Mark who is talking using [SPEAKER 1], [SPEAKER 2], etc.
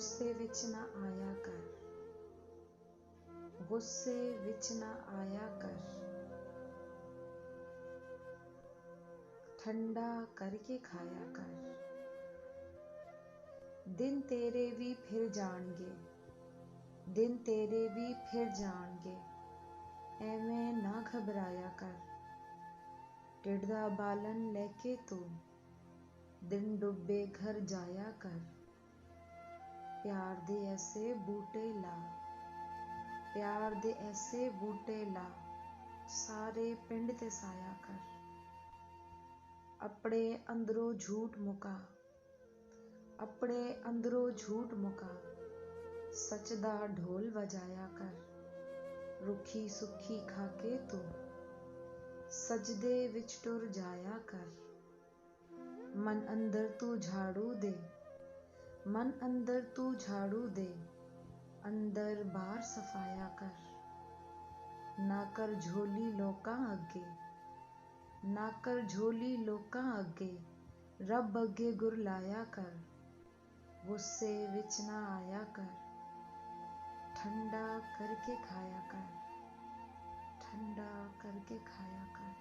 [SPEAKER 1] ਗੁੱਸੇ ਵਿੱਚ ਨਾ ਆਇਆ ਕਰ, ਗੁੱਸੇ ਵਿੱਚ ਨਾ ਆਇਆ ਕਰ, ਠੰਡਾ ਕਰਕੇ ਖਾਇਆ ਕਰ। ਦਿਨ ਤੇਰੇ ਵੀ ਫਿਰ ਜਾਣਗੇ, ਦਿਨ ਤੇਰੇ ਵੀ ਫਿਰ ਜਾਣਗੇ, ਐਵੇਂ ਨਾ ਘਬਰਾਇਆ ਕਰ। ਢਿੱਡ ਦਾ ਬਾਲਣ ਲੈ ਕੇ ਤੂੰ ਦਿਨ ਡੁੱਬੇ ਘਰ ਜਾਇਆ ਕਰ। ਪਿਆਰ ਦੇ ਐਸੇ ਬੂਟੇ ਲਾ, ਪਿਆਰ ਦੇ ਐਸੇ ਬੂਟੇ ਲਾ, ਸਾਰੇ ਪਿੰਡ ਤੇ ਸਾਇਆ ਕਰ। ਆਪਣੇ ਅੰਦਰੋਂ ਝੂਠ ਮੁਕਾ, ਆਪਣੇ ਅੰਦਰੋਂ ਝੂਠ ਮੁਕਾ, ਸੱਚ ਦਾ ਢੋਲ ਵਜਾਇਆ ਕਰ। ਰੁੱਖੀ ਸੁੱਖੀ ਖਾ ਕੇ ਤੂੰ ਸਜਦੇ ਵਿੱਚ ਟੁਰ ਜਾਇਆ ਕਰ। ਮਨ ਅੰਦਰ ਤੂੰ ਝਾੜੂ ਦੇ, ਮਨ ਅੰਦਰ ਤੂੰ ਝਾੜੂ ਦੇ, ਅੰਦਰ ਬਾਹਰ ਸਫਾਇਆ ਕਰ। ਨਾ ਕਰ ਝੋਲੀ ਲੋਕਾਂ ਅੱਗੇ, ਨਾ ਕਰ ਝੋਲੀ ਲੋਕਾਂ ਅੱਗੇ, ਰੱਬ ਅੱਗੇ ਗੁਰਲਾਇਆ ਕਰ। ਗੁੱਸੇ ਵਿੱਚ ਨਾ ਆਇਆ ਕਰ, ਠੰਡਾ ਕਰਕੇ ਖਾਇਆ ਕਰ, ਠੰਡਾ ਕਰਕੇ ਖਾਇਆ ਕਰ।